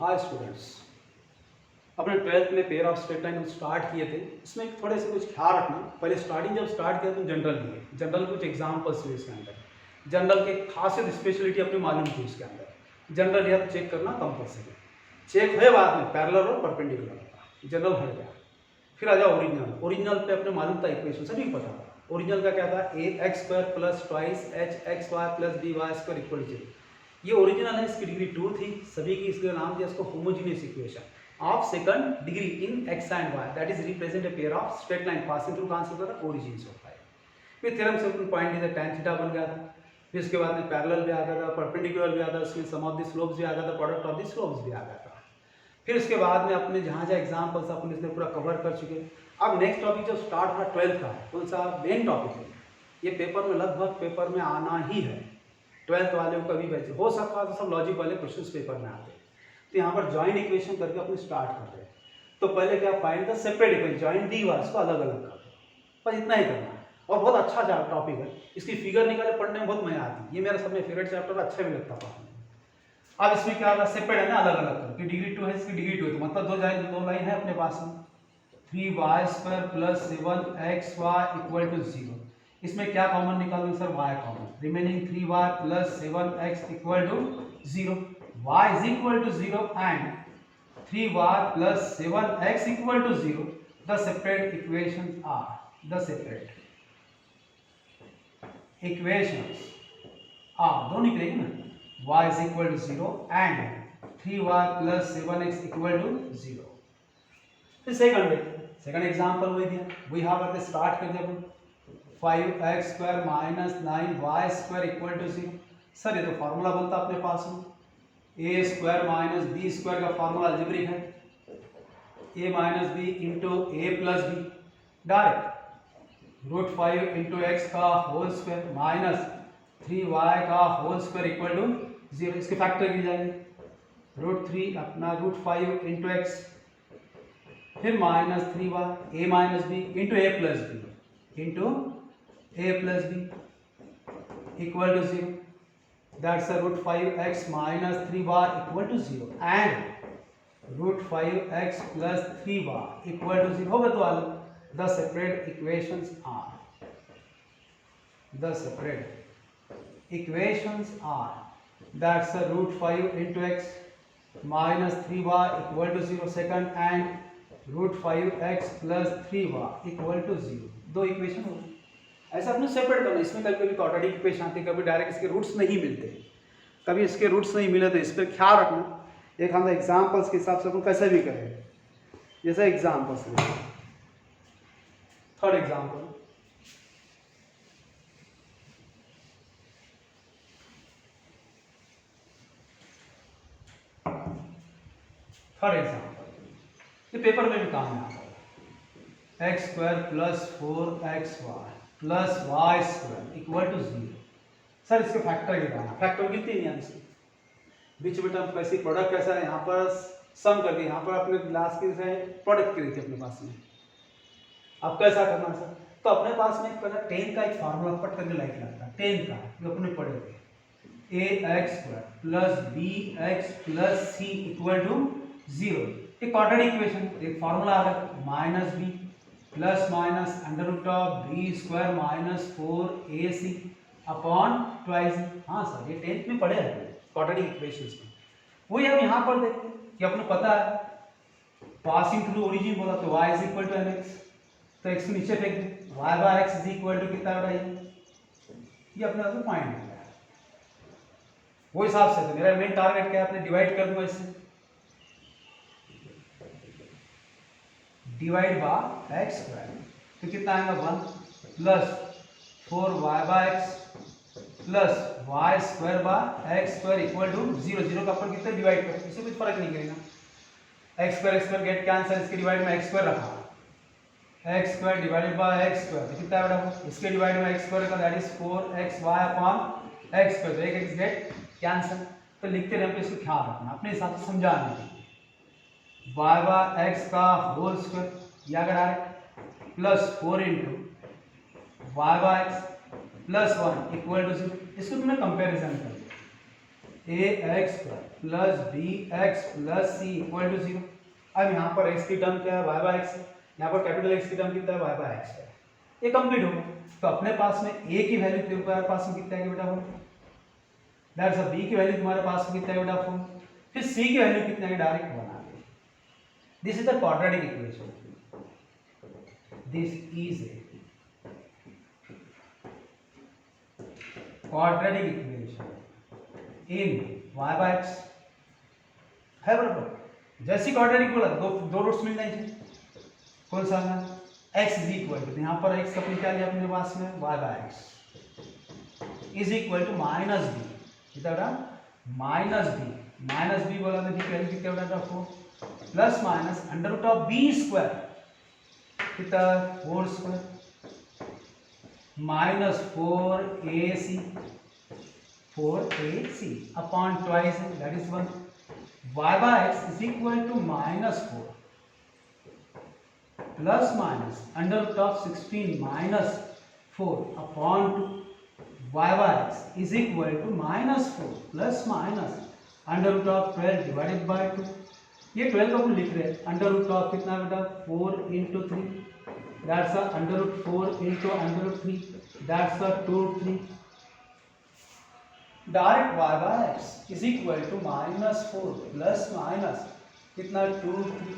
Hi students, अपने 12th में pair of straight line हम स्टार्ट किए थे। इसमें थोड़े से कुछ ख्याल रखना। पहले स्टार्टिंग जब स्टार्ट किया तो जनरल लिए, जनरल कुछ एग्जाम्पल्स हुए इसके अंदर, जनरल के खासियत स्पेशलिटी अपनी मालूम थी उसके अंदर। जनरल यह चेक करना कंपल्सरी, चेक हुए बाद में पैरेलल और परपेंडिकुलर का जनरल हट गया। फिर आ जाओ ओरिजिनल। ओरिजिनल पे अपने मालूम था इक्वेशन, सभी को पता था। ओरिजिनल का क्या था, a x square plus twice h x y plus b y square equal 0। ये ओरिजिनल है, इसकी डिग्री 2 थी, सभी की इसलिए नाम दिया इसको homogeneous equation of second degree in x and y, that is represent a pair of straight line passing through कहां से होता था, ओरिजिन से होता है। फिर थ्योरम से अपन पॉइंट दिया, tan थीटा बन गया था। फिर उसके बाद में पैरेलल भी आ गया था, परपेंडिकुलर भी आ गया था, उसमें सम ऑफ द स्लोप्स भी आ गया था, प्रोडक्ट ऑफ द स्लोप्स भी आ गया था। फिर उसके बाद में अपने जहाँ जहाँ एग्जाम्पल्स अपन इसमें पूरा कवर कर चुके। अब नेक्स्ट टॉपिक जो स्टार्ट हुआ 12th का है, कौन सा मेन टॉपिक है, ये पेपर में लगभग पेपर में आना ही है। 12th वाले को कभी वैसे हो सकता है तो सब लॉजिक वाले क्वेश्चंस पेपर में आते हैं। तो यहाँ पर जॉइंट इक्वेशन करके अपने स्टार्ट कर रहे हैं। तो पहले क्या, find the separate equation, joint दी हुआ इसको अलग अलग कर दो, बस इतना ही करना है। और बहुत अच्छा टॉपिक है, इसकी फिगर निकाले पढ़ने में बहुत मजा आती है। ये मेरा सब में फेवरेट चैप्टर, अच्छा भी लगता था। अब इसमें क्या होगा, सेपरेट है ना, अलग अलग कर, कि डिग्री 2 है, इसकी डिग्री 2 है, तो मतलब दो लाइन है अपने पास में। 3y² plus 7xy equal to 0। इसमें क्या कॉमन निकालूं sir, y common, remaining 3y plus 7x equal to 0। y is equal to 0 and 3y plus 7x equal to 0। The separate equations are, the separate equations are, दोनों निकलेगी ना, y is equal to 0 and 3y plus 7x equal to 0। फिर second example वही दिया, वही यहाँ पर start कर दिया अपन, 5x² minus 9y² equal to 0। Sir ये तो फार्मूला बनता अपने पास में, a² माइनस b² का फार्मूला अलजेब्रिक है, a minus b into a plus b, direct √5 into x का होल स्क्वायर माइनस 3y का होल स्क्वायर इक्वल टू 0। इसके फैक्टर गिर जाएंगे, √3 अपना √5 इंटू एक्स, फिर minus 3y, a minus b into a plus b into a plus b equal to 0। That's √5x minus 3y equal to 0 and √5x plus 3y equal to 0 हो गया। तो आलू the separate equations are, the separate equations are, that's √5 into x minus 3y equal to 0 second and √5x plus 3y equal to 0। दो equation हो गई। ऐसा अपने separate करना, इसमें कभी कभी क्वाड्रेटिक इक्वेशन आती है, कभी डायरेक्ट इसके रूट्स नहीं मिलते, कभी इसके रूट्स नहीं मिले, तो इस पर ख्याल रखना। एक हम एग्जाम्पल्स के हिसाब से अपन कैसे भी करें, जैसे एग्जाम्पल्स ले, थर्ड एग्जाम्पल, थर्ड एग्जाम्पल, ये पेपर में भी काम में आता है, x² plus 4xy plus y² equal to 0। Sir इसके फैक्टर गिराना, फैक्टर गिनती नहीं है इसकी, बीच में टर्म कैसी, प्रोडक्ट कैसा है, यहाँ पर सम करके, यहाँ पर अपने लास्ट की प्रोडक्ट की थी अपने पास में। अब कैसा करना सर, तो अपने पास में पहले 10 का एक फार्मूला पट करके लाइक लगता है, 10 का जो अपने पढ़े थे, ax² plus bx plus c equal to 0। एक क्वाड्रेटिक इक्वेशन, एक फार्मूला आ गया, minus b plus minus √b² minus 4ac upon twice. हाँ सर ये 10th में पढ़े हैं क्वाड्रेटिक इक्वेशंस में। वही हम यहाँ पर देखते हैं कि अपने पता है पासिंग थ्रू ओरिजिन बोला, तो y is equal to mx, तो x को नीचे फेंक दें, y by x is equal to कितना बटा ये अपने पास पॉइंट हो गया। वो हिसाब से तो मेरा मेन टारगेट क्या है, अपने डिवाइड कर दूंगा इससे, डिवाइड बाय x², तो कितना आएगा 1 plus 4y by x plus y² by x² equal to 0। 0 का अपन कितना डिवाइड कर, इससे कुछ फर्क नहीं करेगा, x² गेट कैंसिल, इसके डिवाइड में x² रखा, x² डिवाइडेड बाय x², तो कितना बेटा, इसके डिवाइड में x² का, that is 4xy upon x², तो एक x गेट कैंसिल। तो लिखते रहने पे इसको ख्याल रखना, अपने हिसाब से समझाना है, y बाय x का होल स्क्वायर या डायरेक्ट प्लस 4 इंटू y by x plus 1 equal to 0। इसको तुमने कंपैरिजन कर दिया, ax plus bx plus c equal to 0। अब यहाँ पर x की टर्म क्या है, y बाय x है। यहाँ पर कैपिटल X की टर्म कितना है, y बाय x है। ये कंप्लीट हो गया। तो अपने पास में a की वैल्यू तुम्हारे पास में कितना है बेटा 4, दैट्स अ b की वैल्यू तुम्हारे पास में कितना है बेटा 4, फिर c की वैल्यू कितना है डायरेक्ट बना दे। This is the quadratic equation, this is a quadratic equation in y by x है बराबर। जैसी क्वाड्रेटिक बोला दो रूट्स मिल जाएंगे, कौन सा है x इज इक्वल टू, यहाँ पर x का क्या लिया अपने पास में y by x is equal to minus b, कितना माइनस बी बोला तो वैल्यू कितना बेटा 4 plus minus under root of b square कितना 4 square minus 4ac upon twice that is 1 y by x is equal to minus 4 plus minus under root of 16 minus 4 upon 2 y by x is equal to minus 4 plus minus under root of 12 divided by 2। ये 12 को लिख रहे हैं under root of कितना बेटा 4 into 3 that's under root 4 into under root 3 that's 2 3 direct y by x is equal to minus 4 plus minus कितना 2 3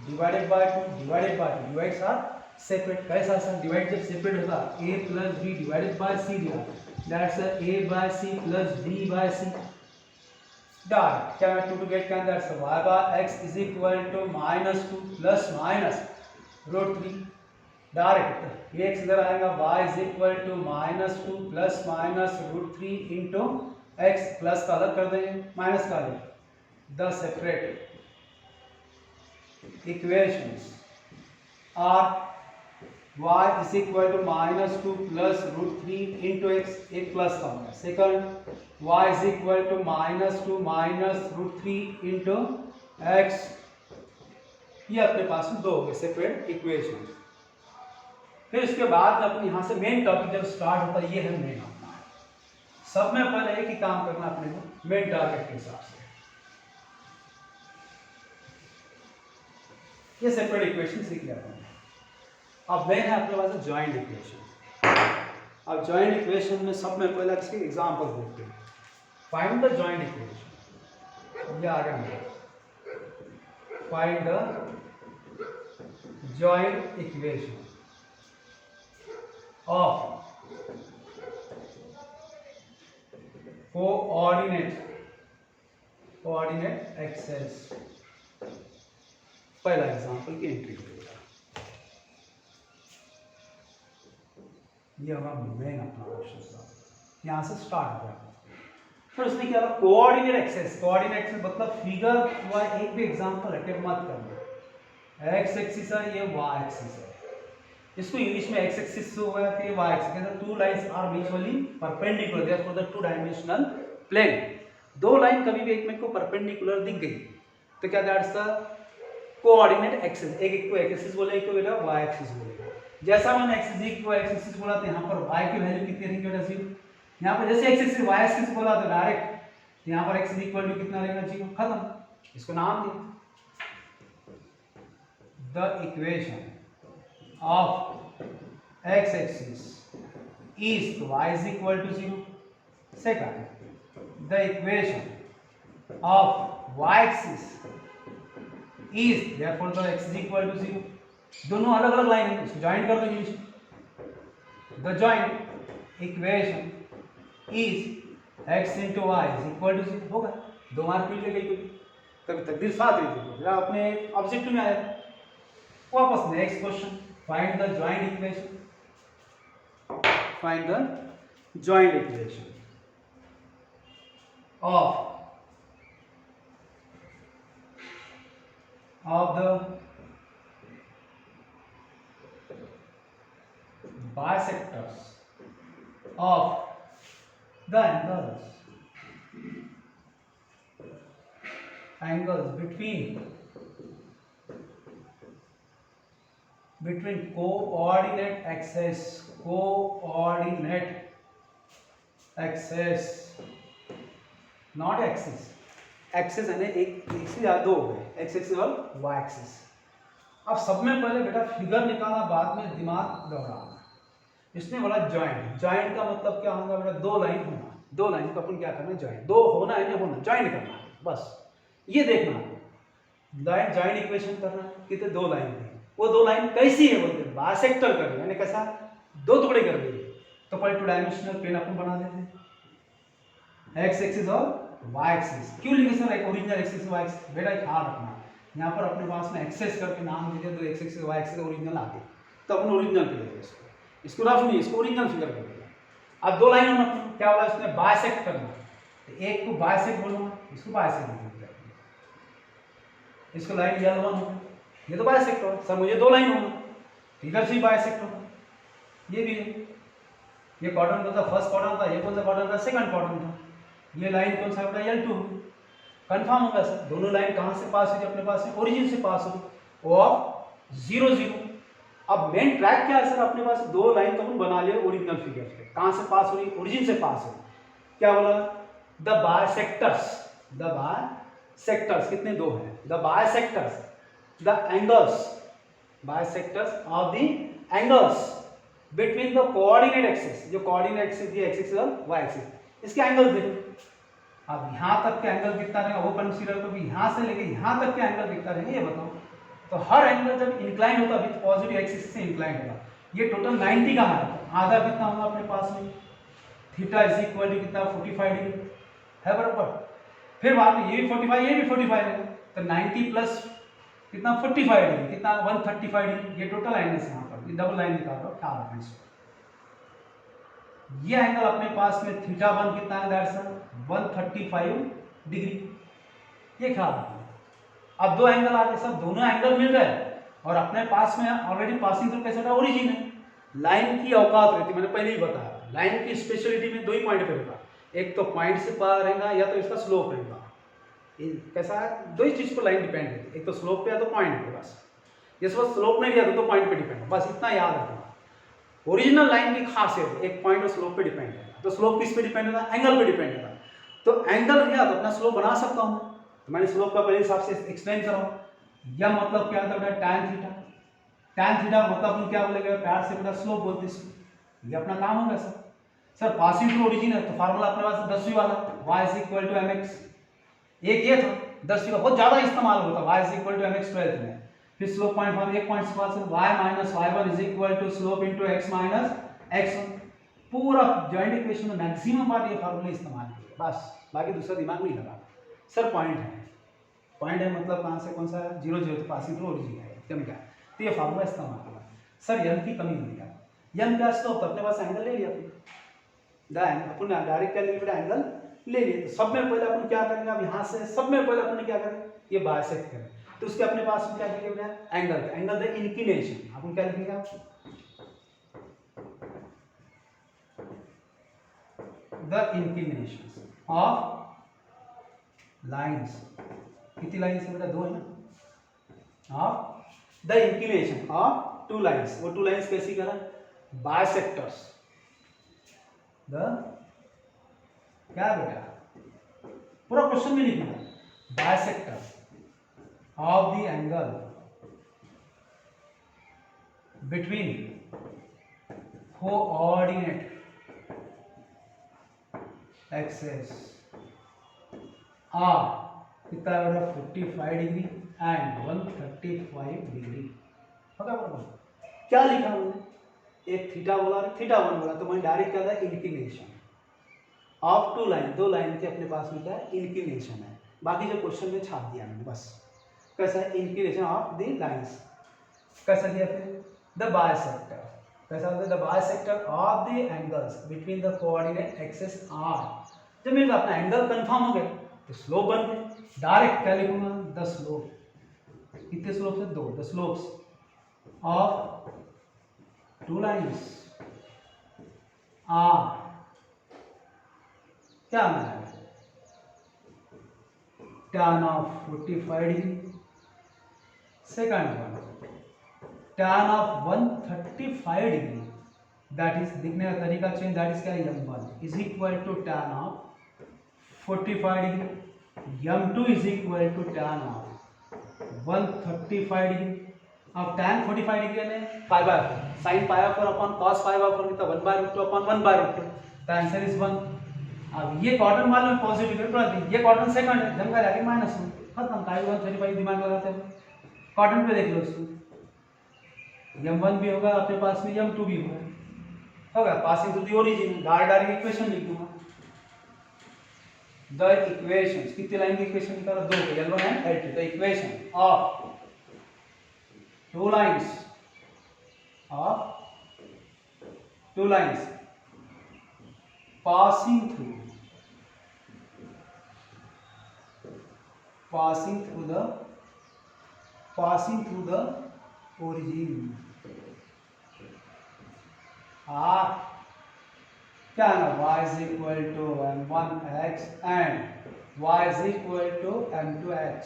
divided by 2 divides are separate. कैसा सा डिवाइड जब सेपरेट होगा a plus b divided by c दिया that's a by c plus b by c direct क्या मैं 2 to get can that's y by x is equal to minus 2 plus minus root 3 direct ये x इधर आएगा y is equal to minus 2 plus minus root 3 into x plus का अलग कर देंगे minus का अलग। The separate equations are y is equal to minus 2 plus root 3 into x, एक प्लस का होगा। Second y is equal to minus 2 minus root 3 into x, ये अपने पास में दो हो गए सेपरेट इक्वेशन। फिर इसके बाद अपने यहाँ से मेन टॉपिक जब स्टार्ट होता है ये है मेन अपना सब में पहले एक ही काम करना अपने को मेन टारगेट के हिसाब से। ये सेपरेट इक्वेशन सीख लिया अपन। अब मेन है अपने पास जॉइंट इक्वेशन। अब जॉइंट इक्वेशन में सब में पहले इसके एग्जांपल देखते हैं। फाइंड द जॉइंट इक्वेशन, ये आ गया मेरा find the joint equation of coordinate axes. पहला एग्जांपल की एंट्री करेगा, ये होगा मेन अपना क्वेश्चन, यहां से स्टार्ट हो गया। फिर उसने क्या कहा कोऑर्डिनेट एक्सेस। कोऑर्डिनेट एक्सेस मतलब फिगर हुआ एक भी एग्जांपल अटेम्प्ट मत करना। एक्स एक्सिस है, ये वाई एक्सिस है, इसको इंग्लिश में एक्स एक्सिस से हुआ फिर वाई एक्सिस कहते। Two lines are mutually perpendicular therefore the two dimensional plane. दो लाइन कभी भी एक में को परपेंडिकुलर दिख गई तो क्या दैट्स द कोऑर्डिनेट एक्सिस। एक को एक्स एक्सिस बोले, एक को बेटा वाई एक्सिस बोलेगा। जैसा मैंने एक्स एक्सिस बोला तो यहाँ पर वाई की वैल्यू कितनी रहेगी बेटा 0। यहाँ पर जैसे एक्स एक्सिस वाई एक्सिस बोला तो डायरेक्ट यहाँ पर एक्स इक्वल टू कितना रहेगा 0, खत्म। इसको नाम दिया the equation of x axis is y is equal to 0. Second, the equation of y axis is therefore the x is equal to 0. दोनों अलग अलग लाइन है, इसको ज्वाइन कर दो इंग्लिश में। The joint equation is x into y is equal to 0 होगा। 2 mark मिल गए कभी तकदीर साथ ही अपने ऑब्जेक्टिव में आया। वापस next question, find the joint equation, find the joint equation of the bisectors of the angles between coordinate axis not axis. Axis यानी एक से या दो हो गए, एक्स एक्सिस और वाई एक्सिस। अब सब में पहले बेटा फिगर निकालना, बाद में दिमाग दौड़ाना। इसने बोला ज्वाइंट। ज्वाइंट का मतलब क्या होगा बेटा? दो लाइन होना। दो लाइन को अपन क्या करना है? ज्वाइंट। दो होना है, नहीं होना, ज्वाइंट करना है बस। ये देखना लाइन ज्वाइंट इक्वेशन करना है। कितने? दो लाइन है। वो दो लाइन कैसी है बोलते हैं? बाइसेक्टर कर दिया, यानी कैसा? दो टुकड़े कर दिए। तो पहले टू डायमेंशनल पेन अपन बना देते हैं, एक्स एक्सिस और वाई एक्सिस। क्यों लिखे सर एक ओरिजिनल एक्सिस वाई एक्सिस? बेटा ख्याल रखना, यहाँ पर अपने पास में एक्सेस करके नाम दे दिया तो x axis y axis original आ गए, तो अपन ओरिजिनल पे लेंगे इसको रफ नहीं, इसको ओरिजिनल फिगर कर देगा। अब दो लाइन में क्या बोला इसने? बाइसेक्ट करना। तो एक को बाइसेक्ट बोलूंगा, इसको बाइसेक्ट बोलूंगा, इसको लाइन L1 होगा, ये तो बाइसेक्ट होगा सर, मुझे दो लाइन होगा, इधर से बाइसेक्ट होगा। ये भी है, ये क्वाड्रेंट कौन सा? फर्स्ट क्वाड्रेंट था, ये कौन सा क्वाड्रेंट था? सेकंड क्वाड्रेंट था। ये लाइन कौन सा बेटा? L2 कंफर्म होगा सर। दोनों लाइन कहां से पास हुई? अपने पास में ओरिजिन से पास हुई, और 0 0। अब मेन ट्रैक क्या है सर? अपने पास दो लाइन तो हम बना लिए ओरिजिनल फिगर से। कहां से पास हो रही? ओरिजिन से पास हो। क्या बोला? The bisectors. द बाइसेक्टर्स कितने? दो हैं। The bisectors, the angles, bisectors of the angles between the coordinate axis. जो कोऑर्डिनेट एक्सिस, ये एक्स एक्सिस और वाई एक्सिस, इसके एंगल्स देखो। अब यहां तक के एंगल कितना रहेगा वो कंसीडर करो, यहां से लेके यहां तक के एंगल कितना रहेगा ये बताओ। तो हर एंगल जब इंक्लाइन होता है विद पॉजिटिव एक्सिस से इंक्लाइन होगा। ये टोटल 90 का है, आधा कितना होगा अपने पास में? थीटा इज इक्वल टू कितना? 45 डिग्री है बराबर। फिर बाद में ये भी 45, ये भी 45 है, तो 90 प्लस कितना? 45 डिग्री, कितना? 135 डिग्री। ये टोटल एंगल्स यहाँ पर, ये डबल लाइन निकाल रहा हूँ, ख्याल रखना इसको। ये एंगल अपने पास में थीटा 1 कितना है? That's 135 degree. ये ख्याल रखना। अब दो एंगल आ गए, सब दोनों एंगल मिल रहे हैं, और अपने पास में ऑलरेडी पासिंग थ्रू कैसा था? ओरिजिन है। लाइन की औकात रहती, मैंने पहले ही बताया, लाइन की स्पेशलिटी में दो ही पॉइंट पे रहता, एक तो पॉइंट से पार रहेगा या तो इसका स्लोप रहेगा। कैसा है? दो ही चीज पर लाइन डिपेंड रहती है, एक तो स्लोप पे या तो पॉइंट पे। बस ये सब स्लोप नहीं दिया तो पॉइंट पे डिपेंड है, बस इतना याद रखना। ओरिजिनल लाइन की खासियत एक पॉइंट और स्लोप पे डिपेंड है। तो स्लोप किस पे डिपेंड है? एंगल पे डिपेंड है। तो एंगल क्या तो अपना स्लोप बना सकता हूं। तो मैंने स्लोप का पहले हिसाब से एक्सप्लेन करा। यह मतलब क्या था बेटा? tan theta. tan थीटा मतलब हम क्या बोलेंगे? प्यार से बेटा स्लोप बोलते हैं इसको। ये अपना काम होगा sir. Sir passing through origin है तो फार्मूला अपने पास 10वीं वाला y = mx। एक ये था 10वीं का, बहुत ज्यादा इस्तेमाल होता y = mx 12th में। फिर स्लोप पॉइंट फॉर्म, एक पॉइंट से पास y - y1 = slope into x - x1। पूरा जॉइंट इक्वेशन में मैक्सिमम बार ये फार्मूला इस्तेमाल किए, बस बाकी दूसरा दिमाग नहीं लगा। सर पॉइंट है, पॉइंट है मतलब कहां से कौन सा? 0 0, तो पासिंग थ्रू ओरिजिन है, एकदम क्या। तो ये फार्मूला इस्तेमाल करा। सर यम की कमी नहीं है, यम क्या? स्लोप, अपने पास एंगल ले लिया अपन डायरेक्ट क्या ले लिया? एंगल ले लिए। तो सब में पहले अपन क्या करेंगे? अब यहाँ से सब में पहले अपन क्या करें? ये बाइसेक्ट करें, तो उसके अपने पास में क्या लिखेंगे? एंगल। एंगल द इंक्लिनेशन, अपन क्या लिखेंगे? The inclination of lines. कितनी लाइंस है बेटा? दो है ना। Of the inclination of two lines. वो टू लाइंस कैसी करा? बाइसेक्टर्स द क्या बेटा? पूरा क्वेश्चन में लिखना है, bisectors of the angle between coordinate axes are कितना है बेटा? 45 डिग्री एंड 135 डिग्री। होगा बराबर? क्या लिखा हमने? एक थीटा बोला, थीटा 1 बोला, तो मैंने डायरेक्ट क्या था? Inclination of two line. दो लाइन के अपने पास में क्या है? इंक्लिनेशन है। बाकी जो क्वेश्चन में छाप दिया मैंने बस। कैसा है? Inclination of the lines. कैसा दिया? फिर द बाइसेक्टर। कैसा होता है? The bisector of the angles between the coordinate axis are. जब मेरा अपना एंगल कंफर्म हो गया तो स्लोप बन गए। डायरेक्ट क्या लिखूंगा? The slope. कितने स्लोप है? दो। The slopes of two lines are क्या आना है? tan of 45 degree. Second one tan of 135 degree, that is लिखने का तरीका चेंज, दैट इज क्या? m1 is equal to tan of 45 degree, m2 is equal to tan of 135 degree. अब tan 45 degree ने pi by 4, sin pi by 4 upon cos pi by 4 कितना 1/√2 upon 1/√2, तो answer is 1। अब ये quadrant मालूम है positive है, ये क्वाड्रेंट सेकंड है, जम का जाके माइनस में खत्म, काई 135 दिमाग लगाते हैं। क्वाड्रेंट पे देख लो इसको, m1 भी होगा अपने पास में, m2 भी होगा passing to the origin, direct equation लिख दूंगा। द इक्वेशंस, कितनी लाइन की इक्वेशन निकाला, दो, L1 and L2। The equation of two lines passing through the origin are क्या है ना, y is equal to m1x and y is equal to m2x,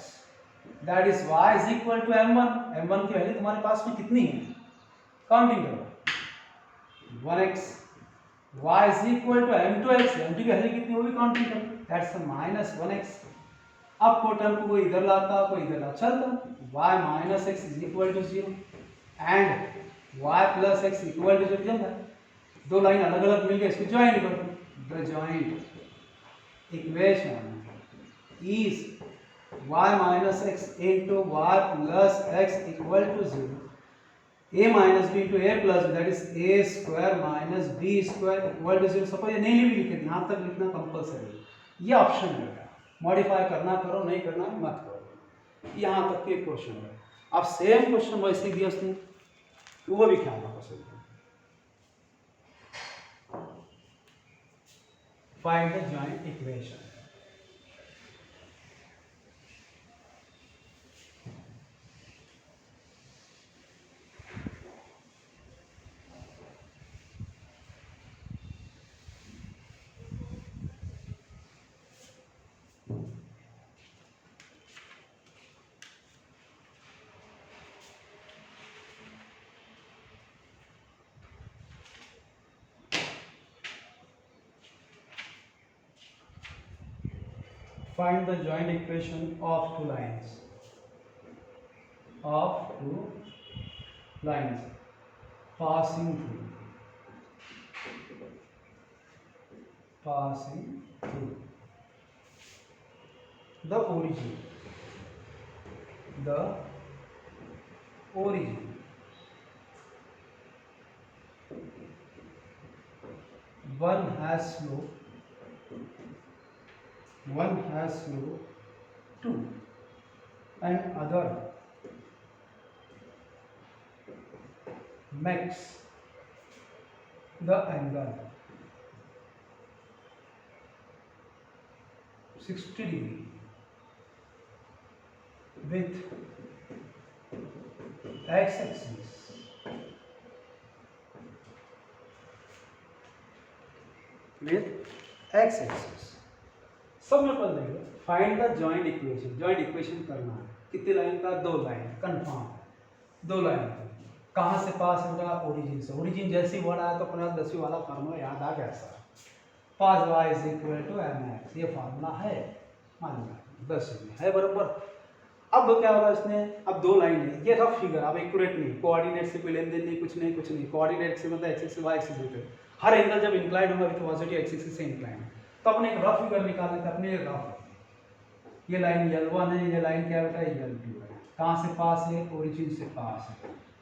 that is y is equal to m1 की value तुम्हारे पास में कितनी है, counting करो, 1x, y is equal to m2x, m2 की वैल्यू कितनी होगी, काउंटिंग करो, that's minus 1x। अब को टर्म को इधर लाता कोई इधर लाता, चलता, y minus x is equal to 0 and y plus x equal to 0, चलता। दो लाइन अलग अलग मिल गए, इसको ज्वाइन करो, the joint equation is y minus x into y plus x equal to 0, a minus b into a plus b, that is a square minus b square equal to 0। Suppose ये नहीं भी लिखे, यहाँ तक लिखना compulsory, ये option है, modify करना करो, नहीं करना मत करो, यहाँ तक के क्वेश्चन है। अब सेम क्वेश्चन वैसे दिया उसने, वो भी ख्याल रखो सही। Find the joint equation. Find the joint equation of two lines. Passing through the origin. One has slope 2 and other makes the angle 60 degree with x-axis सब में पढ़ लेंगे। Find the joint equation, joint equation करना है, कितनी line का, दो line, confirm है, दो लाइन कहाँ से पास होगा, ओरिजिन से। ओरिजिन जैसे ही वर्ड आया तो अपना 10वीं वाला फार्मूला याद आ गया सर, पास y is equal to mx, ये फार्मूला है, मान लिया 10 में है बराबर। अब क्या होगा इसने, अब दो लाइन है, ये रफ फिगर, अब एक्यूरेट नहीं, कोऑर्डिनेट से कोई लेन देन नहीं, कुछ नहीं, कोऑर्डिनेट से मतलब एक्सिस से y एक्सिस होते, हर एंगल जब इंक्लाइंड होगा विद पॉजिटिव एक्सिस से इंक्लाइंड, तो अपने एक रफ फिगर निकालने का, अपने रफ, ये लाइन L1 है, ये लाइन क्या बेटा L2 है, कहाँ से पास है, ओरिजिन से पास है।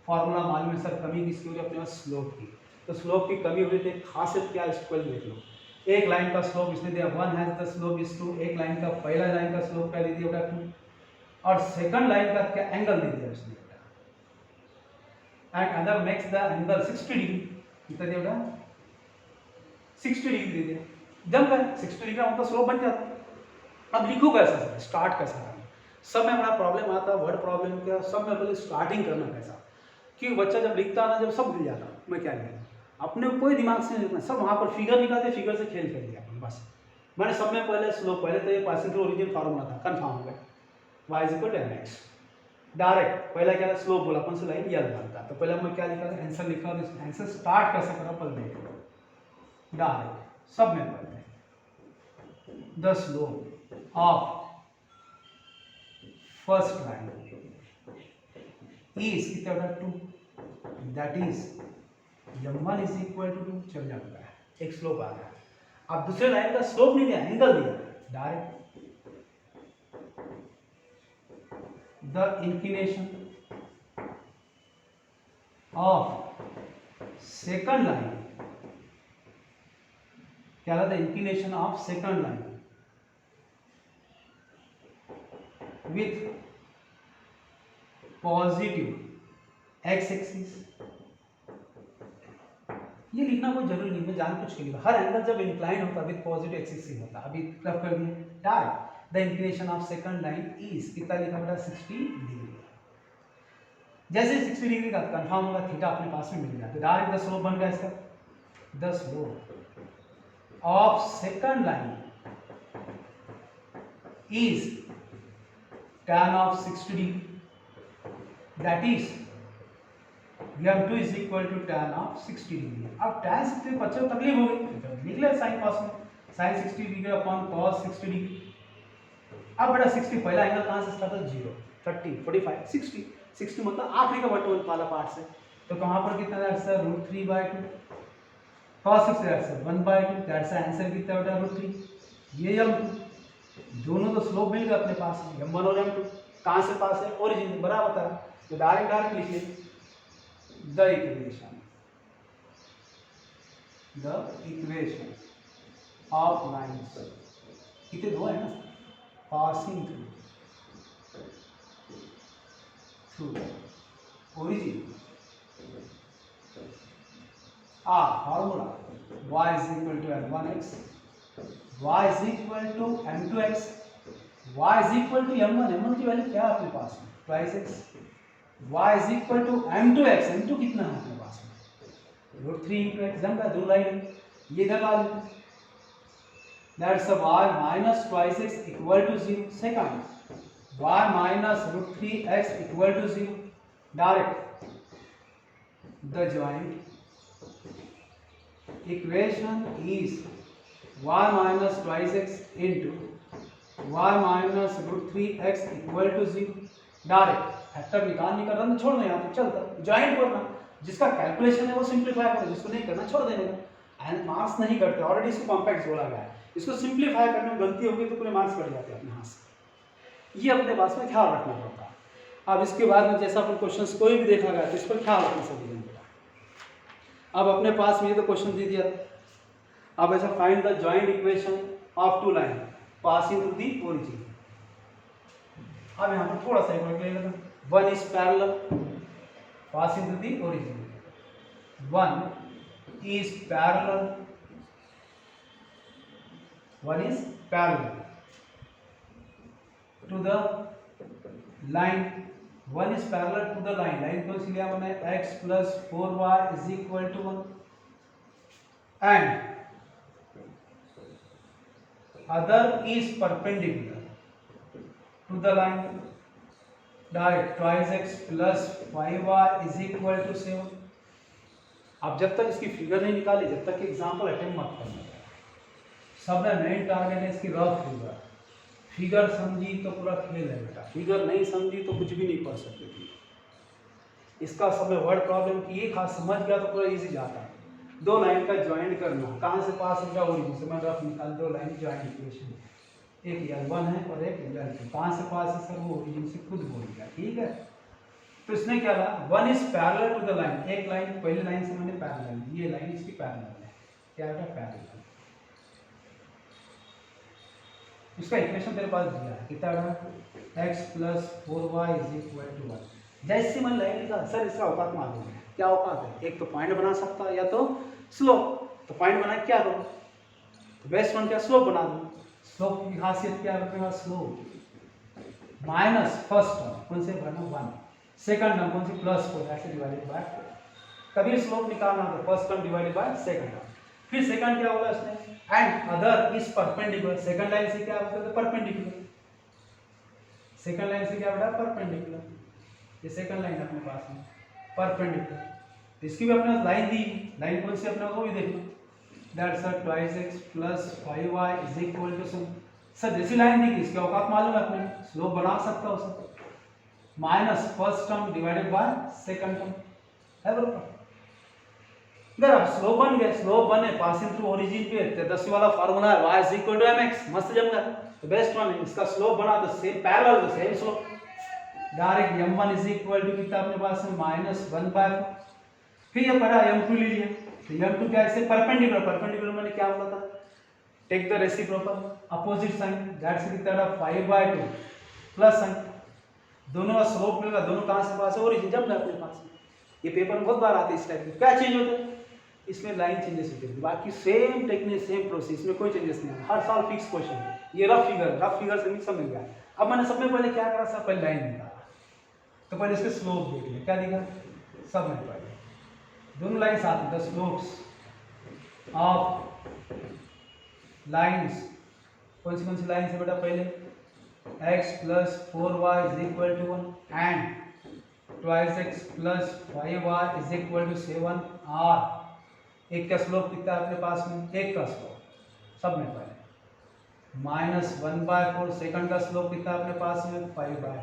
फार्मूला मालूम है सर, कमी किसकी हो रही है, अपने पास स्लोप की, तो स्लोप की कमी हो रही थी, खासियत क्या है इसको देख लो। एक लाइन का स्लोप इसने दिया 1 हैज द स्लोप इज 2, एक लाइन का पहला लाइन का स्लोप क्या दे दिया बेटा 2, और सेकंड लाइन का क्या एंगल दे दिया इसने बेटा, and other makes the angle 60 degree, कितना दिया बेटा 60 डिग्री दे दिया, जब 60 डिग्री का मतलब स्लोप बन जाता। अब लिखो कैसा सर, स्टार्ट कैसा करना, सब में बड़ा प्रॉब्लम आता है, वर्ड प्रॉब्लम क्या, सब में पहले स्टार्टिंग करना कैसा, क्योंकि बच्चा जब लिखता ना, जब सब भूल जाता, मैं क्या लिखा अपने कोई दिमाग से नहीं लिखना, सब वहाँ पर फिगर निकालते, फिगर से खेल कर दिया अपन बस। मैंने सब में पहले स्लोप, पहले तो ये पासिंग थ्रू ओरिजिन फार्मूला था, कंफर्म हो गया, y is equal to mx, direct पहला क्या था स्लोप बोला अपन से लाइन यल बनता, तो पहले मैं क्या लिखा था, आंसर लिखा, आंसर स्टार्ट कैसे करा पहले देखो, डायरेक्ट सब में पढ़ते हैं। The slope of first line is कितना होगा 2, that is m1 is equal to 2। चल जाता है, एक स्लोप आ गया। अब दूसरे लाइन का स्लोप नहीं दिया, एंगल दिया, direct the inclination of second line, क्या था? The inclination of second line with positive x axis. ये लिखना कोई जरूरी नहीं, मैं जान कुछ के लिए, हर एंगल जब इंक्लाइन होता है विद पॉजिटिव एक्सिस ही होता है। अभी रफ कर दिए, direct the inclination of second line is कितना लिखा बेटा 60 डिग्री। जैसे 60 डिग्री का कंफर्म होगा, थीटा अपने पास में मिल जाता है, डायरेक्ट द स्लोप बन गया इसका, the slope of second line is tan of 60 degree, that is m2 is equal to tan of 60 degree। अब tan 60 बच्चे को तकलीफ हो गई तो लिख ले साइन कॉस में, sin 60 degree upon cos 60 degree. अब बेटा 60 पहला एंगल कहां से स्टार्ट है? 0, 30, 45, 60, 60 मतलब आखिरी का बटन वाला पार्ट से, तो कहां पर कितना है answer? √3/2, cos 60 answer 1/2, that's answer कितना बेटा? √3। ये m2 दोनों तो स्लोप मिल गए अपने पास, m1 और m2 कहां से पास है? ओरिजिन बराबर था, तो डायरेक्ट लिख ले द इक्वेशन ऑफ लाइंस, कितने दो है ना, passing through origin formula y is equal to m1x, y is equal to m2x, y is equal to m1, m1 की वैल्यू क्या है अपने पास में? twice x, y is equal to m2x, m2 कितना है अपने पास में? √3 into x, जम का दो लाइन ये इधर ला लो, that's a y minus twice x equal to 0। second, y minus √3x equal to 0, direct the joint equation is y minus twice x into y minus √3x equal to 0। Direct factor निकाल run छोड़ दो, यहाँ पे चलता joint करना, जिसका calculation है वो सिंप्लीफाई करो, जिसको नहीं करना छोड़ देने का। एंड मार्क्स नहीं करते, ऑलरेडी इसको कॉम्पैक्ट बोला गया है, इसको सिंप्लीफाई करने में गलती होगी तो पूरे मार्क्स कट जाते हैं अपने हाथ से। ये अपने पास में ख्याल रखना पड़ता है। अब इसके बाद में जैसा अपन क्वेश्चन कोई भी देखा गया तो इस पर ख्याल रखना सभी जन। अब अपने पास में ये तो क्वेश्चन दे दिया, अब ऐसा find the joint equation of two line passing through the origin. अब यहाँ पर थोड़ा सा एक ले लेना, one is parallel passing through the origin, one is parallel, one is parallel to the line, one is parallel to the line, line कौन सी लिया मैंने? x plus 4y is equal to 1 and other is perpendicular to the line, direct twice x plus 5y is equal to 7। अब जब तक इसकी figure नहीं निकाली, जब तक एग्जाम्पल अटेम्प्ट मत करना, सब में मेन टारगेट है इसकी रफ फिगर। फिगर समझी तो पूरा खेल है बेटा, फिगर नहीं समझी तो कुछ भी नहीं पढ़ सकते थी। इसका सब में वर्ड प्रॉब्लम की ये खास समझ गया तो पूरा इजी जाता है। दो लाइन का ज्वाइंट करना, कहाँ से पास होगा? ओरिजिन से। मैं रफ निकाल, दो लाइन ज्वाइंट इक्वेशन, एक L1 है और एक L2, कहाँ से पास है सर? वो ओरिजिन से खुद बोल गया, ठीक है। तो इसने क्या कहा? One is parallel to the line, एक लाइन पहले लाइन से मैंने पैरेलल, ये लाइन इसकी पैरेलल है, क्या है? पैरेलल। इसका इक्वेशन तेरे पास दिया है, कितना है? x plus 4y is equal to 1। जैसे मैंने लाइन लिखा सर, इसका औकात मालूम है, क्या औकात है? एक तो पॉइंट बना सकता है या तो स्लोप। तो पॉइंट बना क्या करो? तो बेस्ट वन क्या? स्लोप बना दो। स्लोप की खासियत क्या है? स्लोप माइनस फर्स्ट टर्म कौन से भरना? 1, सेकंड टर्म कौन सी? +4, ऐसे डिवाइडेड बाय 4। कभी स्लोप निकालना तो first term divided by second term. फिर सेकंड क्या होगा इसमें? And other is perpendicular, second line से क्या होता है? परपेंडिकुलर। सेकंड लाइन से क्या बेटा? परपेंडिकुलर। ये सेकंड लाइन अपने पास में परपेंडिकुलर, इसकी भी अपने लाइन दी, लाइन कौन सी अपने को भी देखना, that's 2x plus 5y is equal to 7। Sir जैसी लाइन दी इसके औकात मालूम है अपने, स्लोप बना सकता हो sir, minus first term divided by second term है बराबर। अगर आप स्लोप बन गए, स्लोप बने पासिंग थ्रू ओरिजिन पे, तो 10 वाला फार्मूला है y is equal to mx, मस्त जम गया। तो बेस्ट वन है, इसका स्लोप बना तो सेम पैरेलल तो same slope, direct m1 is equal to कितना अपने पास है -1/4। फिर ये पढ़ा m2 ले लिया, तो m2 क्या है परपेंडिकुलर, परपेंडिकुलर मैंने क्या बोला था, take the reciprocal opposite sign, that's कितना 5/2 प्लस साइन, दोनों का स्लोप मिलेगा, दोनों कहां से पास है ओरिजिन, जब ना अपने पास। ये पेपर में बहुत बार आते हैं इस टाइप के, क्या चेंज होता है इसमें, लाइन चेंजेस होते हैं, बाकी सेम टेक्निक सेम प्रोसेस में कोई चेंजेस नहीं है, हर साल फिक्स क्वेश्चन है। ये रफ फिगर से सब मिल गया। अब मैंने सब में पहले क्या करा सर, पहले लाइन निकाला, तो पहले इसके स्लोप देख लिया, क्या दिखा सब में पहले दोनों लाइन साथ में, द स्लोप्स ऑफ लाइंस, कौन सी लाइन से बेटा, पहले x plus 4y is equal to 1 and twice x plus 5y is equal to 7 r, एक का स्लोप कितना है अपने पास में, एक का स्लोप सब में पहले -1/4, सेकंड का स्लोप कितना अपने पास में 5/4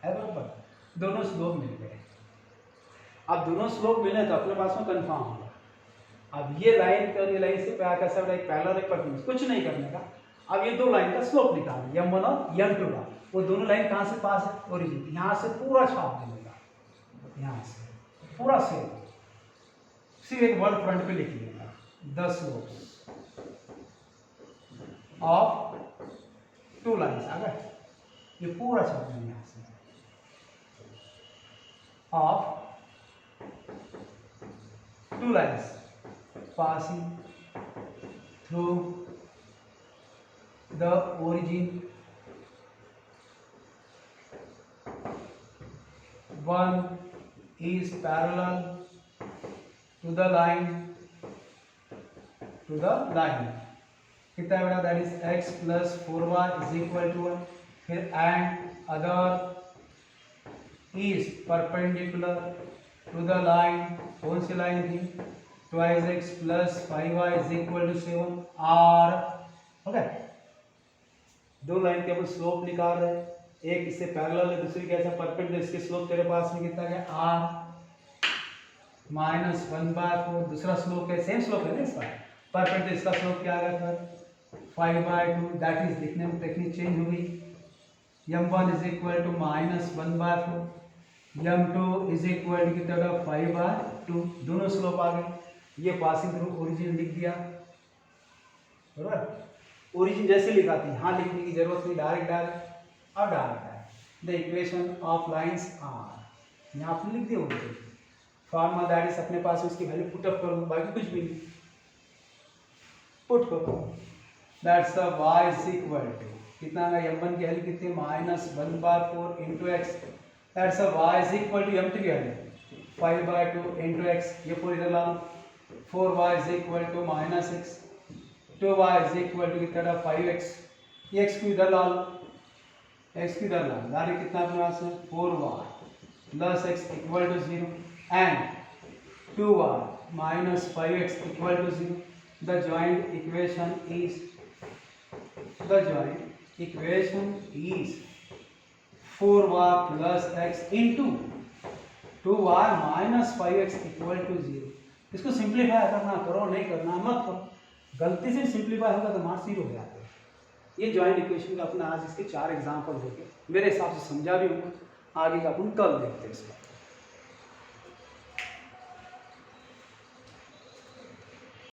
है बराबर। दोनों स्लोप मिल गए, अब दोनों स्लोप मिले तो अपने पास में कंफर्म होगा। अब ये लाइन का ये लाइन से क्या कैसा एक पैरेलल एक परपेंडिकुलर, कुछ नहीं करने का। अब ये दो लाइन का स्लोप निकालना, m1 और m2 का, वो दोनों लाइन कहाँ से पास है ओरिजिन, यहाँ से पूरा छाप देगा, यहाँ से पूरा सेम, सिर्फ एक वर्ड फ्रंट पे लिख लिएगा, the slopes of two lines, आ गए, ये पूरा छाप देंगे यहाँ से, of two lines passing through the origin, one is parallel to the line, कितना बेटा, that is x plus 4y is equal to 1, फिर and other is perpendicular to the line, कौन सी लाइन थी, twice x plus 5y is equal to 7 r, okay. दो line के अपन slope निकाल रहे हैं, एक इससे पैरेलल है, दूसरी कैसा परपेंडिकुलर, इसके स्लोप तेरे पास में कितना गया r -1/4, दूसरा स्लोप है सेम स्लोप है ना इसका, परपेंडिकुलर, इसका स्लोप क्या आ गया फिर 5/2, दैट इज लिखने में टेक्निक चेंज हो गई, m1 is equal to -1/4, m2 is equal to कितना 5/2, दोनों स्लोप आ गए। ये पासिंग थ्रू ओरिजिन लिख दिया बराबर, ओरिजिन जैसे लिखा थी यहाँ लिखने की जरूरत नहीं, डायरेक्ट अब डायरेक्ट है, the equation of lines are, यहाँ पर लिख दिया ओरिजिन, फॉर्मूला दैट इज अपने पास उसकी वैल्यू पुट अप करूँगा, बाकी कुछ भी नहीं पुट करो, that's the y is equal to कितना है, m1 की वैल्यू कितनी -1/4 into x, that's the y is equal to m3 की वैल्यू 5/2 इंटू एक्स, ये पूरी इधर ला लो, 4y is equal to -6, 2y is equal to कितना 5x, ये x को इधर ला लो, x को इधर ला लो, डायरेक्ट कितना अपने पास है 4y plus x equal to 0 and 2y minus 5x equal to 0, the joint equation is 4y plus x into 2y minus 5x equal to 0। इसको सिंप्लीफाई करना करो, नहीं करना मत करो, गलती से सिंप्लीफाई होगा तो मार्क्स 0 हो जाते हैं। ये जॉइंट इक्वेशन का अपना आज इसके 4 एग्जाम्पल हो गए, मेरे हिसाब से समझा भी हूँ, आगे का अपन कल देखते हैं इसका।